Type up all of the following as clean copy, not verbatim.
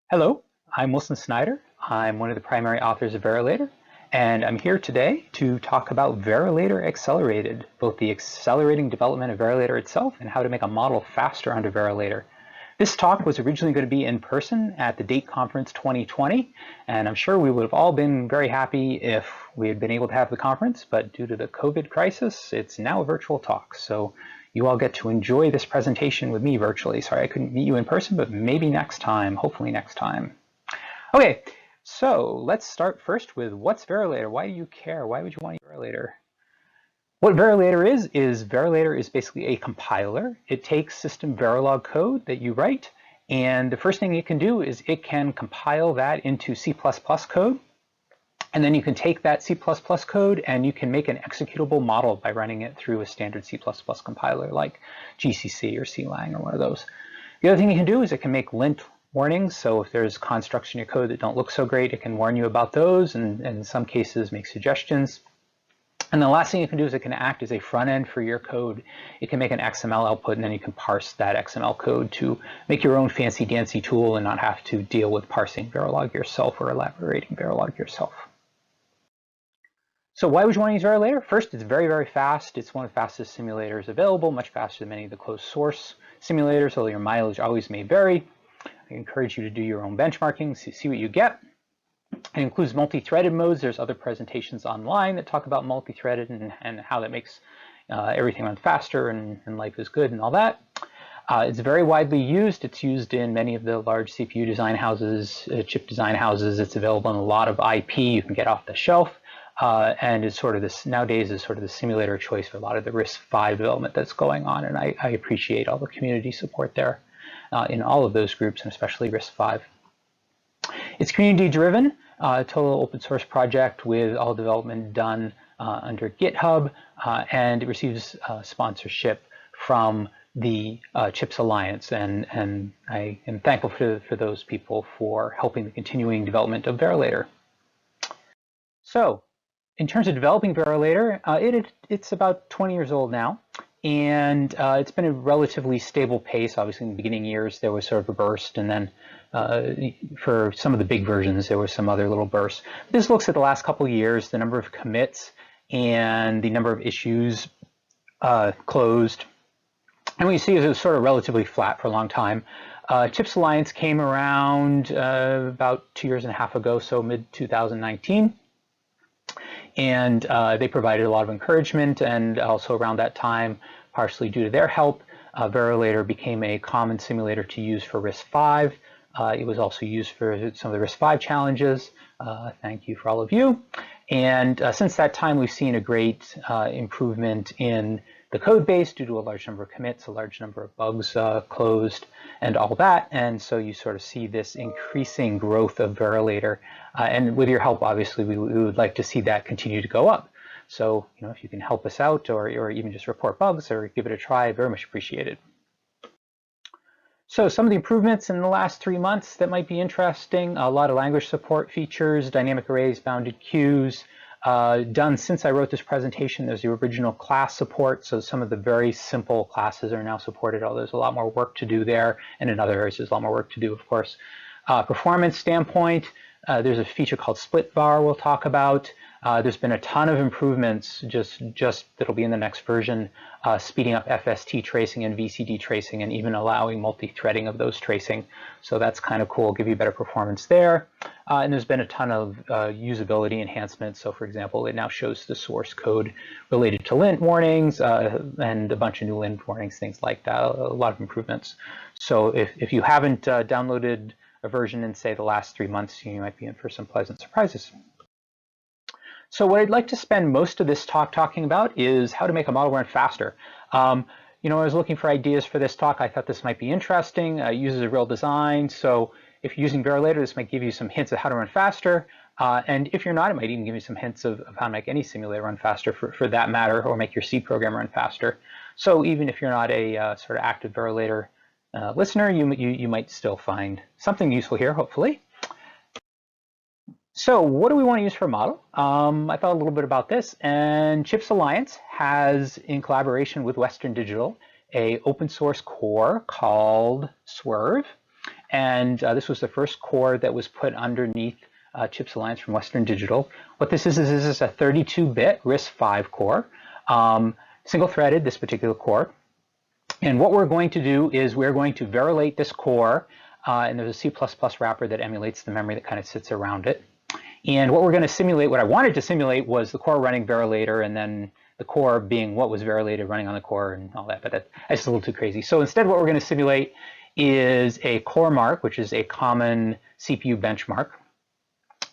Hello, I'm Wilson Snyder. I'm one of the primary authors of Verilator, and I'm here today to talk about Verilator Accelerated, both the accelerating development of Verilator itself and how to make a model faster under Verilator. This talk was originally going to be in person at the DATE Conference 2020, and I'm sure we would have all been very happy if we had been able to have the conference, but due to the COVID crisis, it's now a virtual talk. So you all get to enjoy this presentation with me virtually. Sorry I couldn't meet you in person, but maybe next time, hopefully next time. Okay, so let's start first with what's Verilator? Why do you care? Why would you want to use Verilator? What Verilator is Verilator is basically a compiler. It takes system Verilog code that you write, and the first thing it can do is it can compile that into C++ code, and then you can take that C++ code and you can make an executable model by running it through a standard C++ compiler like GCC or CLang or one of those. The other thing you can do is it can make lint warnings, so if there's constructs in your code that don't look so great, it can warn you about those and in some cases make suggestions. And the last thing you can do is it can act as a front end for your code. It can make an XML output, and then you can parse that XML code to make your own fancy dancy tool and not have to deal with parsing Verilog yourself or elaborating Verilog yourself. So why would you want to use Verilator? First, it's very, very fast. It's one of the fastest simulators available, much faster than many of the closed source simulators, although your mileage always may vary. I encourage you to do your own benchmarking, see what you get. It includes multi-threaded modes. There's other presentations online that talk about multi-threaded and how that makes everything run faster and life is good and all that. It's very widely used. It's used in many of the large CPU design houses, chip design houses. It's available in a lot of IP you can get off the shelf. And is sort of this nowadays is sort of the simulator choice for a lot of the RISC-V development that's going on, and I appreciate all the community support there in all of those groups, and especially RISC-V. It's community-driven, total open source project with all development done under GitHub, and it receives sponsorship from the CHIPS Alliance, and I am thankful for those people for helping the continuing development of Verilator. So, in terms of developing Verilator, it's about 20 years old now, and it's been a relatively stable pace. Obviously, in the beginning years, there was sort of a burst, and then for some of the big versions, there was some other little bursts. This looks at the last couple of years, the number of commits and the number of issues closed. And what you see is it was sort of relatively flat for a long time. CHIPS Alliance came around about 2.5 years ago, so mid-2019. And they provided a lot of encouragement, and also around that time, partially due to their help, Verilator became a common simulator to use for RISC-V. It was also used for some of the RISC-V challenges. Thank you for all of you. And since that time, we've seen a great improvement in the code base due to a large number of commits, a large number of bugs closed, and all that. And so you sort of see this increasing growth of Verilator. And with your help, obviously, we would like to see that continue to go up. So, if you can help us out or even just report bugs or give it a try, very much appreciated. So some of the improvements in the last 3 months that might be interesting: a lot of language support features, dynamic arrays, bounded queues. Done since I wrote this presentation. There's the original class support, so some of the very simple classes are now supported, although there's a lot more work to do there, and in other areas there's a lot more work to do, of course. Performance standpoint, there's a feature called split bar we'll talk about. There's been a ton of improvements just that'll be in the next version, speeding up FST tracing and VCD tracing, and even allowing multi-threading of those tracing. So that's kind of cool, give you better performance there. And there's been a ton of usability enhancements. So for example, it now shows the source code related to lint warnings and a bunch of new lint warnings, things like that, a lot of improvements. So if you haven't downloaded a version in, say, the last 3 months, you might be in for some pleasant surprises. So what I'd like to spend most of this talk talking about is how to make a model run faster. I was looking for ideas for this talk. I thought this might be interesting. It uses a real design, so if you're using Verilator, this might give you some hints of how to run faster. And if you're not, it might even give you some hints of how to make any simulator run faster for that matter, or make your C program run faster. So even if you're not a sort of active Verilator listener, you might still find something useful here, hopefully. So what do we want to use for a model? I thought a little bit about this, and CHIPS Alliance has, in collaboration with Western Digital, a open source core called SweRV. and this was the first core that was put underneath Chips Alliance from Western Digital. What this is a 32-bit RISC-V core, single-threaded, this particular core. And what we're going to do is we're going to verilate this core, and there's a C++ wrapper that emulates the memory that kind of sits around it. And what we're going to simulate, what I wanted to simulate, was the core running Verilator, and then the core being what was Verilator running on the core and all that, but that's a little too crazy. So instead what we're going to simulate is a core mark, which is a common CPU benchmark,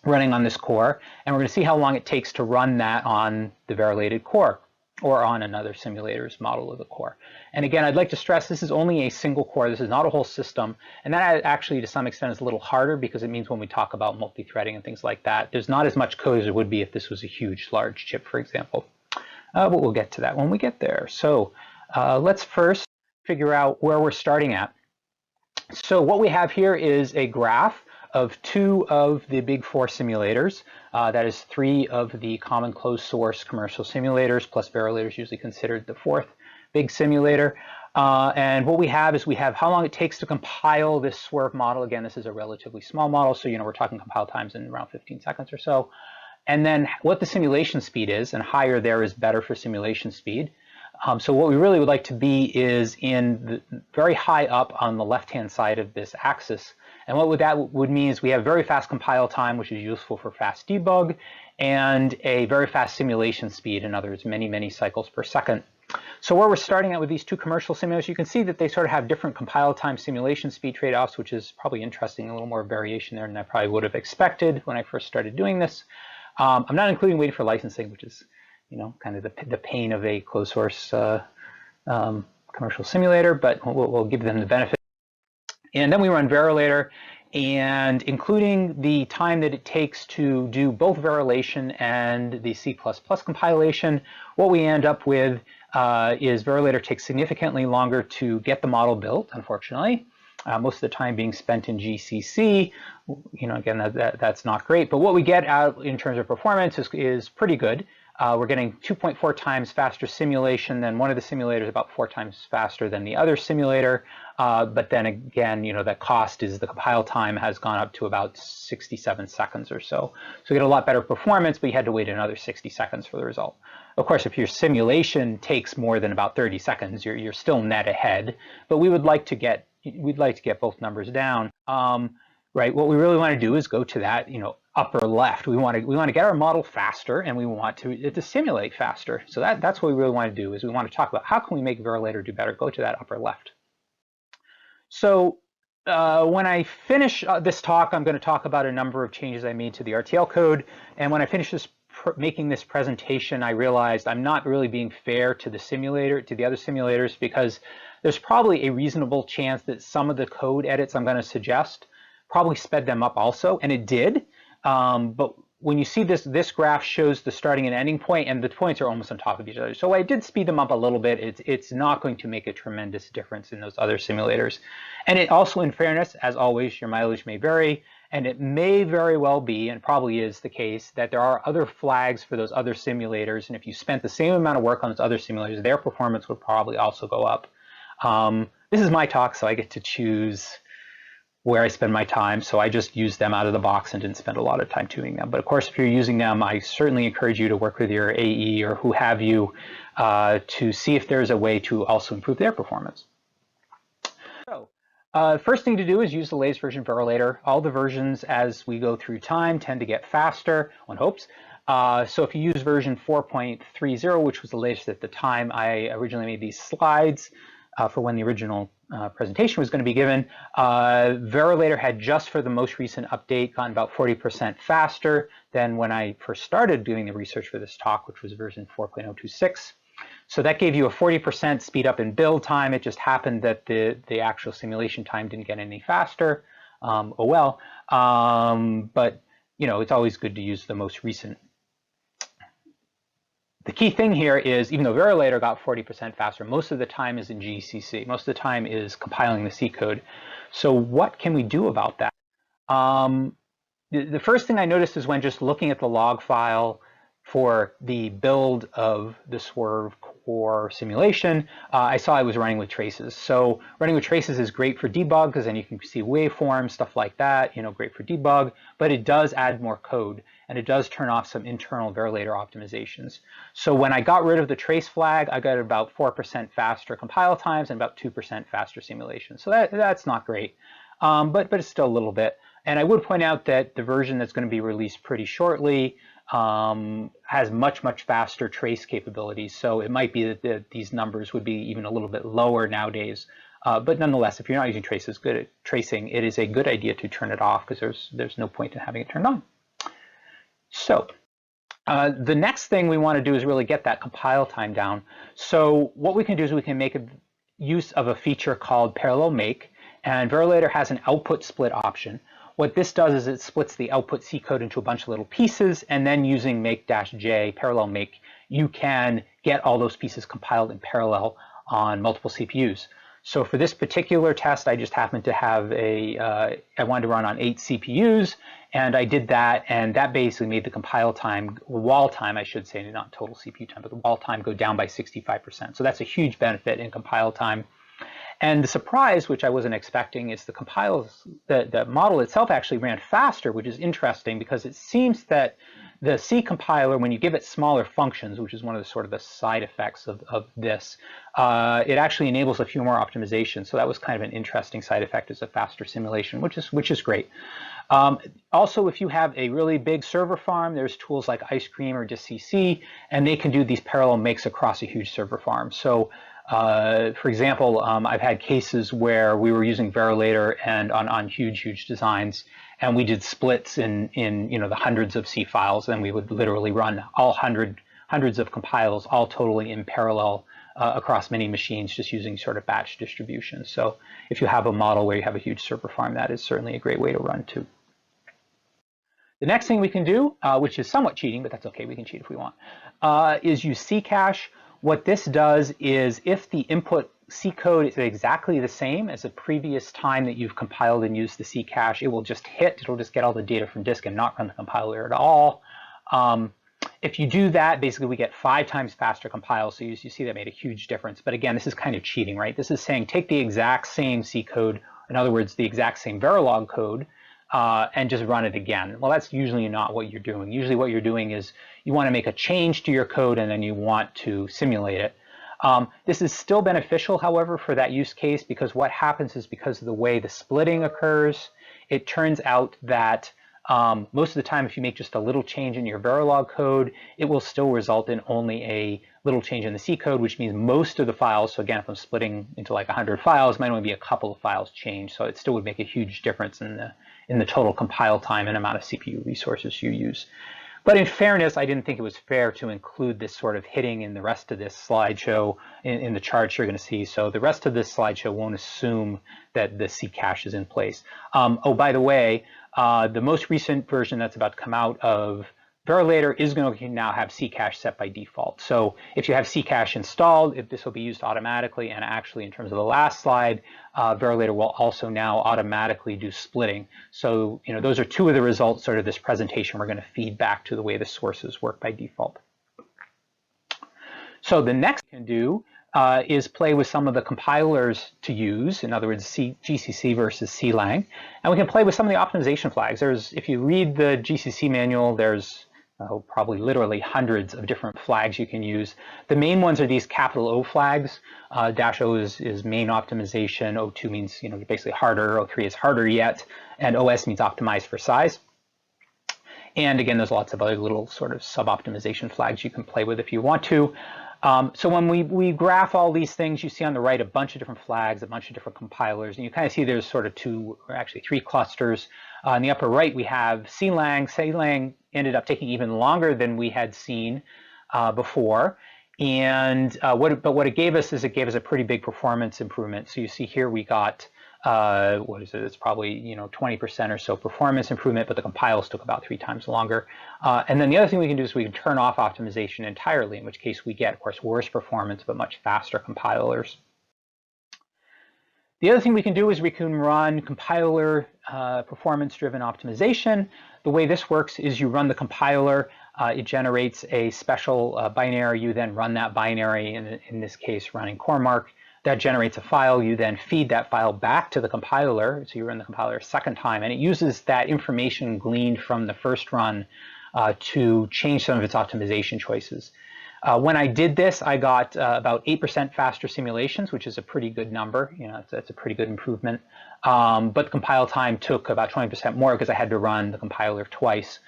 running on this core, and we're going to see how long it takes to run that on the verilated core or on another simulator's model of the core. And again, I'd like to stress this is only a single core. This is not a whole system, and that actually to some extent is a little harder because it means when we talk about multi-threading and things like that, there's not as much code as it would be if this was a huge, large chip, for example. But we'll get to that when we get there. So let's first figure out where we're starting at. So what we have here is a graph of 2 of the big 4 simulators. That is 3 of the common closed source commercial simulators, plus Verilator is usually considered the 4th big simulator. And what we have is we have how long it takes to compile this SweRV model. Again, this is a relatively small model, so we're talking compile times in around 15 seconds or so. And then what the simulation speed is, and higher there is better for simulation speed. So what we really would like to be is in the very high up on the left-hand side of this axis. And what that would mean is we have very fast compile time, which is useful for fast debug, and a very fast simulation speed, in other words, many, many cycles per second. So where we're starting at with these 2 commercial simulators, you can see that they sort of have different compile time simulation speed trade-offs, which is probably interesting, a little more variation there than I probably would have expected when I first started doing this. I'm not including waiting for licensing, which is kind of the pain of a closed source commercial simulator, but we'll give them the benefit. And then we run Verilator, and including the time that it takes to do both verilation and the C++ compilation, what we end up with is Verilator takes significantly longer to get the model built, unfortunately. Most of the time being spent in GCC. Again, that's not great, but what we get out in terms of performance is pretty good. We're getting 2.4 times faster simulation than one of the simulators, about 4 times faster than the other simulator. But then again, that cost is the compile time has gone up to about 67 seconds or so. So we get a lot better performance, but you had to wait another 60 seconds for the result. Of course, if your simulation takes more than about 30 seconds, you're still net ahead. But we'd like to get both numbers down. Right. What we really want to do is go to that, upper left. We want to get our model faster, and we want to simulate faster. So that's what we really want to do, is we want to talk about how can we make Verilator do better. Go to that upper left. So when I finish this talk, I'm going to talk about a number of changes I made to the RTL code. And when I finish making this presentation, I realized I'm not really being fair to the other simulators, because there's probably a reasonable chance that some of the code edits I'm going to suggest probably sped them up also, and it did. But when you see this graph shows the starting and ending point, and the points are almost on top of each other. So I did speed them up a little bit. It's not going to make a tremendous difference in those other simulators. And it also, in fairness, as always, your mileage may vary, and it may very well be, and probably is the case, that there are other flags for those other simulators, and if you spent the same amount of work on those other simulators, their performance would probably also go up. This is my talk, so I get to choose where I spend my time, so I just used them out of the box and didn't spend a lot of time tuning them. But of course, if you're using them, I certainly encourage you to work with your AE or who have you to see if there's a way to also improve their performance. So first thing to do is use the latest version of Verilator. All the versions as we go through time tend to get faster, one hopes. So if you use version 4.30, which was the latest at the time I originally made these slides, for when the original presentation was going to be given, Verilator had just for the most recent update gotten about 40% faster than when I first started doing the research for this talk, which was version 4.026. So that gave you a 40% speed up in build time. It just happened that the actual simulation time didn't get any faster. Oh well. But it's always good to use the most recent. The key thing here is, even though Verilator got 40% faster, most of the time is in GCC. Most of the time is compiling the C code. So what can we do about that? The first thing I noticed is when just looking at the log file for the build of the SweRV or simulation, I saw I was running with traces. So running with traces is great for debug because then you can see waveforms, stuff like that, great for debug, but it does add more code and it does turn off some internal Verilator optimizations. So when I got rid of the trace flag, I got about 4% faster compile times and about 2% faster simulation. So that's not great, but it's still a little bit. And I would point out that the version that's going to be released pretty shortly has much faster trace capabilities. So it might be that these numbers would be even a little bit lower nowadays. But nonetheless, if you're not using traces good at tracing, it is a good idea to turn it off because there's no point in having it turned on. So the next thing we want to do is really get that compile time down. So what we can do is we can make use of a feature called parallel make, and Verilator has an output split option. What this does is it splits the output C code into a bunch of little pieces, and then using make-j, parallel make, you can get all those pieces compiled in parallel on multiple CPUs. So for this particular test, I just happened to have I wanted to run on 8 CPUs, and I did that, and that basically made the compile time, wall time I should say, not total CPU time, but the wall time go down by 65%. So that's a huge benefit in compile time. And the surprise, which I wasn't expecting, is the model itself actually ran faster, which is interesting because it seems that the C compiler, when you give it smaller functions, which is one of the sort of the side effects of this, it actually enables a few more optimizations. So that was kind of an interesting side effect as a faster simulation, which is great. Also, if you have a really big server farm, there's tools like Ice Cream or just CC, and they can do these parallel makes across a huge server farm. So for example, I've had cases where we were using Verilator and on huge designs, and we did splits in the hundreds of C files, and we would literally run all hundreds of compiles, all totally in parallel across many machines, just using sort of batch distribution. So if you have a model where you have a huge server farm, that is certainly a great way to run too. The next thing we can do, which is somewhat cheating, but that's okay, we can cheat if we want, is use C-cache. What this does is if the input C code is exactly the same as the previous time that you've compiled and used the C cache, it'll just get all the data from disk and not run the compiler at all. If you do that, basically we get 5 times faster compile. So you see that made a huge difference. But again, this is kind of cheating, right? This is saying take the exact same C code, in other words, the exact same Verilog code, and just run it again. Well, that's usually not what you're doing. Usually what you're doing is you want to make a change to your code and then you want to simulate it. This is still beneficial, however, for that use case, because what happens is because of the way the splitting occurs, it turns out that most of the time if you make just a little change in your Verilog code, it will still result in only a little change in the C code, which means most of the files, so again, if I'm splitting into like 100 files, might only be a couple of files changed, so it still would make a huge difference in the total compile time and amount of CPU resources you use. But in fairness, I didn't think it was fair to include this sort of hitting in the rest of this slideshow in the charts you're going to see. So the rest of this slideshow won't assume that the C cache is in place. Oh, by the way, the most recent version that's about to come out of Verilator is going to now have C cache set by default. So if you have C cache installed, this will be used automatically. And actually, in terms of the last slide, Verilator will also now automatically do splitting. So those are 2 of the results sort of this presentation we're going to feed back to the way the sources work by default. So the next we can do is play with some of the compilers to use, in other words, GCC versus CLang. And we can play with some of the optimization flags. If you read the GCC manual, there's probably literally hundreds of different flags you can use. The main ones are these capital O flags. -O is main optimization. O2 means basically harder. O3 is harder yet. And OS means optimized for size. And again, there's lots of other little sort of sub-optimization flags you can play with if you want to. So when we graph all these things, you see on the right a bunch of different flags, a bunch of different compilers, and you kind of see there's sort of 2, or actually 3 clusters. On the upper right, we have CLang. CLang ended up taking even longer than we had seen before. And what it gave us is it gave us a pretty big performance improvement. So you see here we got what is it? It's probably 20% or so performance improvement, but the compiles took about 3 times longer. And then the other thing we can do is we can turn off optimization entirely, in which case we get, of course, worse performance but much faster compilers. The other thing we can do is we can run compiler performance-driven optimization. The way this works is you run the compiler, It generates a special binary. You then run that binary, in this case running CoreMark. That generates a file. You then feed that file back to the compiler. So you run the compiler a second time, and it uses that information gleaned from the first run to change some of its optimization choices. When I did this, I got about 8% faster simulations, which is a pretty good number. You know, that's a pretty good improvement. But compile time took about 20% more because I had to run the compiler twice.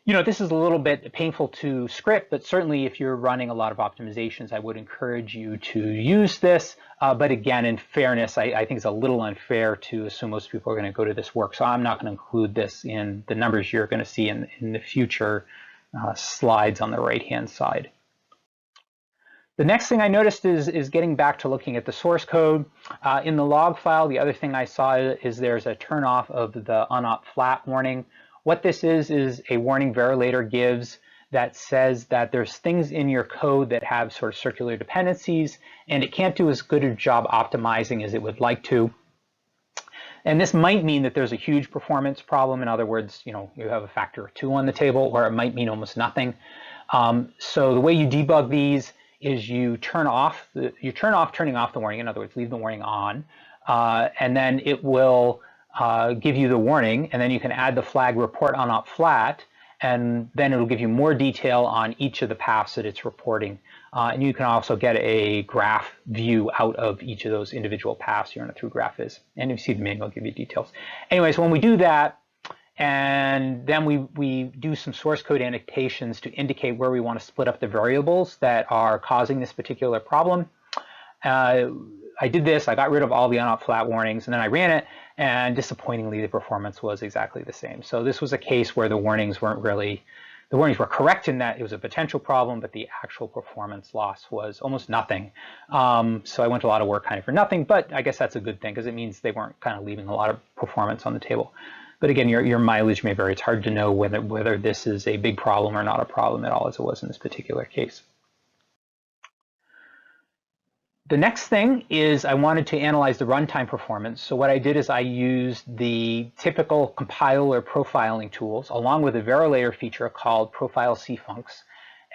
You know, this is a little bit painful to script, but certainly if you're running a lot of optimizations, I would encourage you to use this. But again, in fairness, I think it's a little unfair to assume most people are going to go to this work. So I'm not going to include this in the numbers you're going to see in the future slides on the right-hand side. The next thing I noticed is getting back to looking at the source code. In the log file, the other thing I saw is there's a turn off of the unop flat warning. What this is a warning Verilator gives that says that there's things in your code that have sort of circular dependencies, and it can't do as good a job optimizing as it would like to. And this might mean that there's a huge performance problem. In other words, you know, you have a factor of 2 on the table, or it might mean almost nothing. So the way you debug these is you turn off turning off the warning. In other words, leave the warning on, and then it will give you the warning, and then you can add the flag report unop flat, and then it'll give you more detail on each of the paths that it's reporting. And you can also get a graph view out of each of those individual paths. You know what a through graph is. And if you see the manual, it'll give you details. Anyways, when we do that, and then we do some source code annotations to indicate where we want to split up the variables that are causing this particular problem. I did this, I got rid of all the unop flat warnings, and then I ran it, and disappointingly the performance was exactly the same. So this was a case where the warnings weren't really, the warnings were correct in that it was a potential problem, but the actual performance loss was almost nothing. So I went to a lot of work kind of for nothing, but I guess that's a good thing because it means they weren't kind of leaving a lot of performance on the table. But again, your mileage may vary. It's hard to know whether this is a big problem or not a problem at all, as it was in this particular case. The next thing is I wanted to analyze the runtime performance. So what I did is I used the typical compiler profiling tools along with a Verilator feature called profile cfuncs.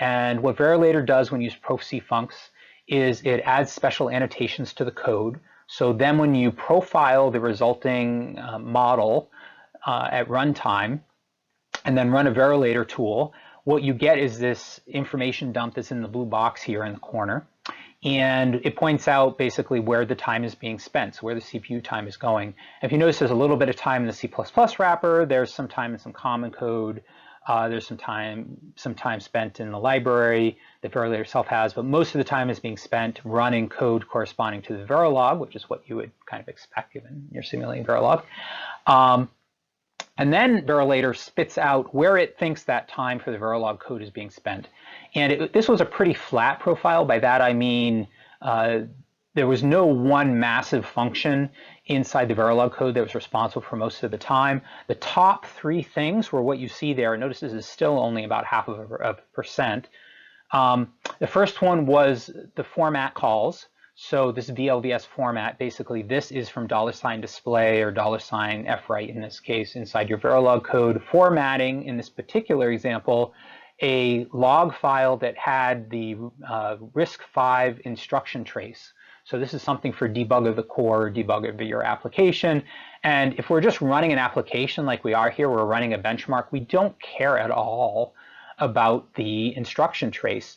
And what Verilator does when you use prof cfuncs is it adds special annotations to the code. So then when you profile the resulting model at runtime and then run a Verilator tool, what you get is this information dump that's in the blue box here in the corner. And it points out basically where the time is being spent, so where the CPU time is going. If you notice, there's a little bit of time in the C++ wrapper, there's some time in some common code, there's some time spent in the library that Verilator itself has, but most of the time is being spent running code corresponding to the Verilog, which is what you would kind of expect given you're simulating Verilog. And then Verilator spits out where it thinks that time for the Verilog code is being spent. And this was a pretty flat profile. By that I mean there was no one massive function inside the Verilog code that was responsible for most of the time. The top 3 things were what you see there. Notice this is still only about 0.5%. The first one was the format calls. So this VLVS format, basically this is from $display or $fwrite in this case inside your Verilog code, formatting in this particular example a log file that had the RISC-V instruction trace. So this is something for debug of the core, debug of your application. And if we're just running an application like we are here, we're running a benchmark, we don't care at all about the instruction trace.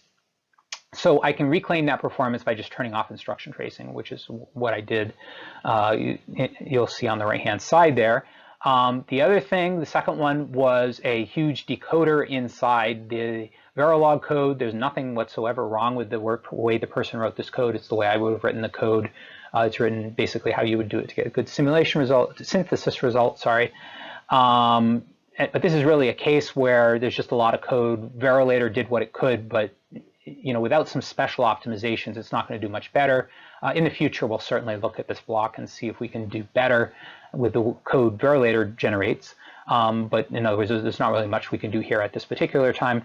So I can reclaim that performance by just turning off instruction tracing, which is what I did. You'll see on the right-hand side there. The other thing, the second one, was a huge decoder inside the Verilog code. There's nothing whatsoever wrong with the way the person wrote this code. It's the way I would have written the code. It's written basically how you would do it to get a good simulation result, synthesis result, sorry. But this is really a case where there's just a lot of code. Verilator did what it could, but you know, without some special optimizations, it's not going to do much better. In the future, we'll certainly look at this block and see if we can do better with the code Verilator generates. But in other words, there's not really much we can do here at this particular time.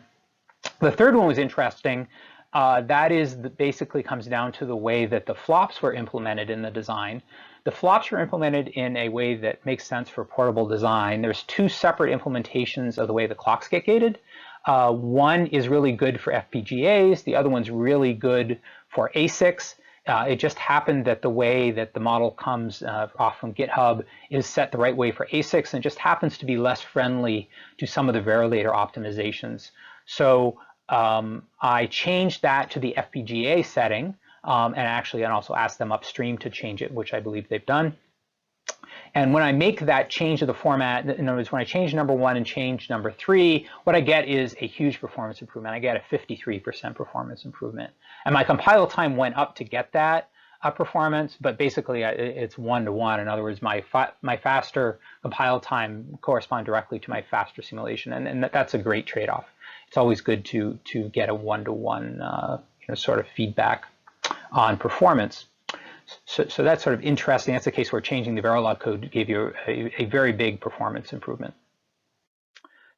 The third one was interesting. That is, basically comes down to the way that the flops were implemented in the design. The flops are implemented in a way that makes sense for portable design. There's two separate implementations of the way the clocks get gated. One is really good for FPGAs. The other one's really good for ASICs. It just happened that the way that the model comes off from GitHub is set the right way for ASICs, and just happens to be less friendly to some of the Verilator optimizations. So I changed that to the FPGA setting, and also asked them upstream to change it, which I believe they've done. And when I make that change to the format, in other words, when I change number 1 and change number 3, what I get is a huge performance improvement. I get a 53% performance improvement. And my compile time went up to get that performance, but basically it's 1-to-1. In other words, my faster compile time corresponds directly to my faster simulation, and that's a great trade-off. It's always good to get a 1-to-1 sort of feedback on performance. So that's sort of interesting. That's the case where changing the Verilog code gave you a very big performance improvement.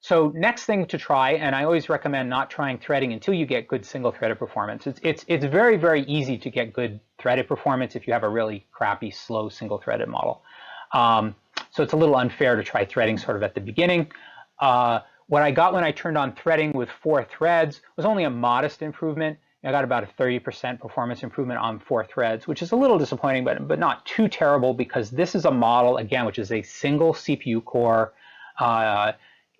So next thing to try, and I always recommend not trying threading until you get good single-threaded performance. It's very, very easy to get good threaded performance if you have a really crappy, slow single-threaded model. So it's a little unfair to try threading sort of at the beginning. What I got when I turned on threading with 4 threads was only a modest improvement. I got about a 30% performance improvement on 4 threads, which is a little disappointing, but not too terrible, because this is a model, again, which is a single CPU core,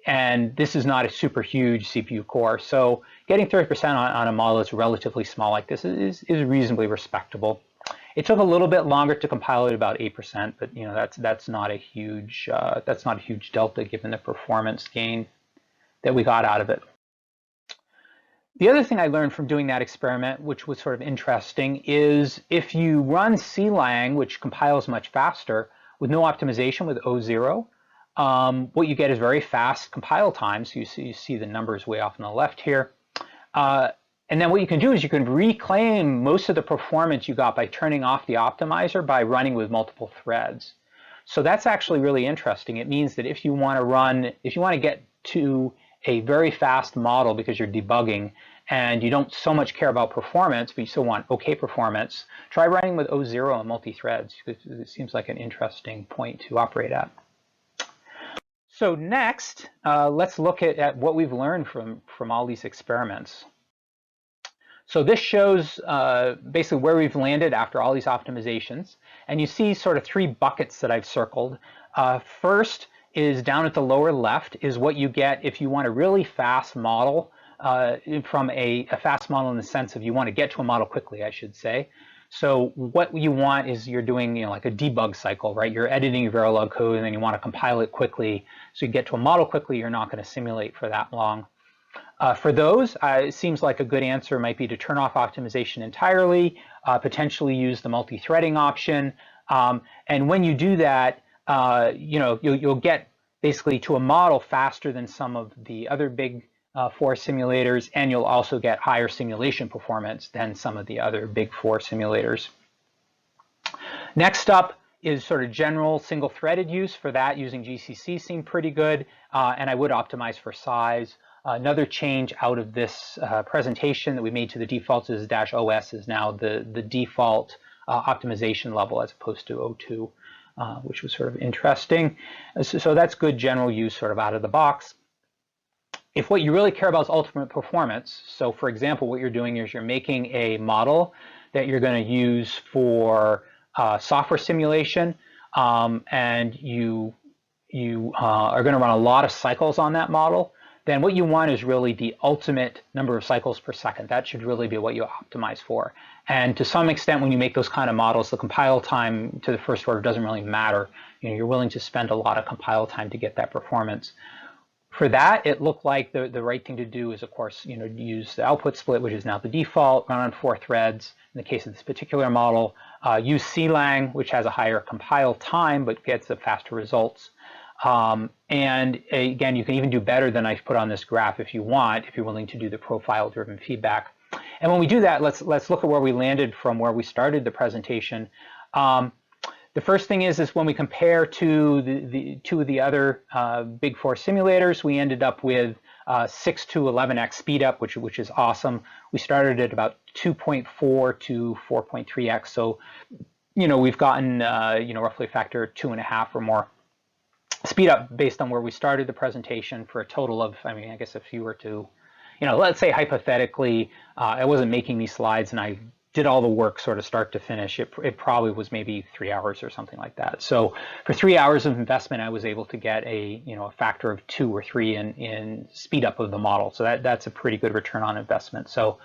and this is not a super huge CPU core. So getting 30% on a model that's relatively small like this is reasonably respectable. It took a little bit longer to compile it, about 8%, but that's not a huge delta given the performance gain that we got out of it. The other thing I learned from doing that experiment, which was sort of interesting, is if you run CLang, which compiles much faster, with no optimization with O0, what you get is very fast compile time. So you see the numbers way off on the left here. And then what you can do is you can reclaim most of the performance you got by turning off the optimizer by running with multiple threads. So that's actually really interesting. It means that if you want to get to a very fast model because you're debugging and you don't so much care about performance, but you still want okay performance, try running with O0 and multi-threads. It seems like an interesting point to operate at. So next, let's look at what we've learned from all these experiments. So this shows basically where we've landed after all these optimizations. And you see sort of 3 buckets that I've circled. First is down at the lower left is what you get if you want a really fast model, from a fast model in the sense of you want to get to a model quickly, I should say. So what you want is you're doing like a debug cycle, right? You're editing your Verilog code and then you want to compile it quickly. So you get to a model quickly, you're not going to simulate for that long. For those, it seems like a good answer might be to turn off optimization entirely, potentially use the multi-threading option. And when you do that, you'll get basically to a model faster than some of the other big 4 simulators, and you'll also get higher simulation performance than some of the other big 4 simulators. Next up is sort of general single-threaded use. For that, using GCC seemed pretty good, and I would optimize for size. Another change out of this presentation that we made to the defaults is -OS is now the default optimization level as opposed to O2. Which was sort of interesting. So that's good general use sort of out of the box. If what you really care about is ultimate performance, so for example, what you're doing is you're making a model that you're going to use for software simulation, and you are going to run a lot of cycles on that model, then what you want is really the ultimate number of cycles per second. That should really be what you optimize for. And to some extent, when you make those kind of models, the compile time to the first order doesn't really matter. You're willing to spend a lot of compile time to get that performance. For that, it looked like the right thing to do is, of course, use the output split, which is now the default, run on 4 threads. In the case of this particular model, use CLang, which has a higher compile time but gets the faster results. And again, you can even do better than I've put on this graph if you want, if you're willing to do the profile-driven feedback. And when we do that, let's look at where we landed from where we started the presentation. The first thing is when we compare to the 2 of the other big 4 simulators, we ended up with 6 to 11x speed up, which is awesome. We started at about 2.4 to 4.3x, so we've gotten, roughly a factor 2.5 or more speed up based on where we started the presentation for a total of, I guess if you were to, let's say hypothetically, I wasn't making these slides and I did all the work sort of start to finish, it probably was maybe 3 hours or something like that. So for 3 hours of investment, I was able to get a factor of 2 or 3 in speed up of the model. So that's a pretty good return on investment. So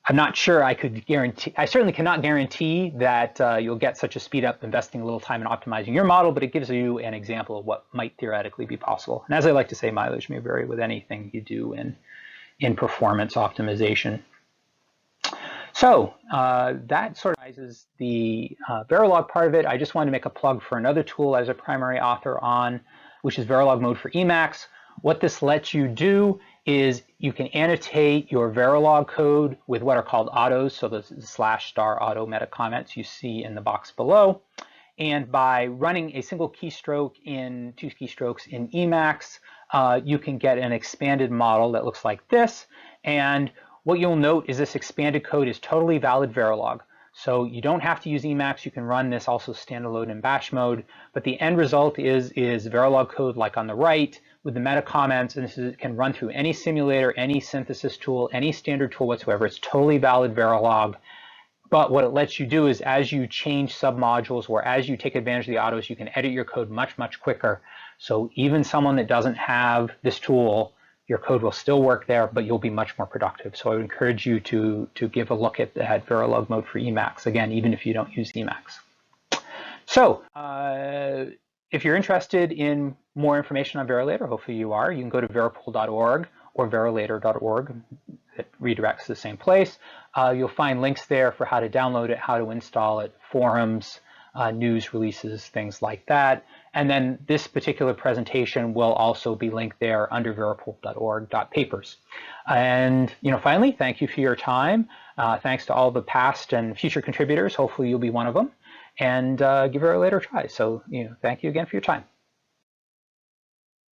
I'm not sure I could guarantee, I certainly cannot guarantee that you'll get such a speed up investing a little time in optimizing your model, but it gives you an example of what might theoretically be possible. And as I like to say, mileage may vary with anything you do in performance optimization. So that sort of summarizes the Verilog part of it. I just wanted to make a plug for another tool as a primary author on, which is Verilog Mode for Emacs. What this lets you do is you can annotate your Verilog code with what are called autos, so the /* auto meta comments you see in the box below. And by running a single keystroke in 2 keystrokes in Emacs, you can get an expanded model that looks like this. And what you'll note is this expanded code is totally valid Verilog. So you don't have to use Emacs. You can run this also standalone in bash mode. But the end result is Verilog code like on the right with the meta comments. And this can run through any simulator, any synthesis tool, any standard tool whatsoever. It's totally valid Verilog. But what it lets you do is as you change submodules or as you take advantage of the autos, you can edit your code much, much quicker. So even someone that doesn't have this tool, your code will still work there, but you'll be much more productive. So I would encourage you to give a look at Verilog Mode for Emacs, again, even if you don't use Emacs. So if you're interested in more information on Verilator, hopefully you are, you can go to veripool.org or verilator.org. It redirects to the same place. You'll find links there for how to download it, how to install it, forums, news releases, things like that. And then this particular presentation will also be linked there under veripool.org.papers. And finally, thank you for your time. Thanks to all the past and future contributors. Hopefully you'll be one of them. And give Verilator a try. So thank you again for your time.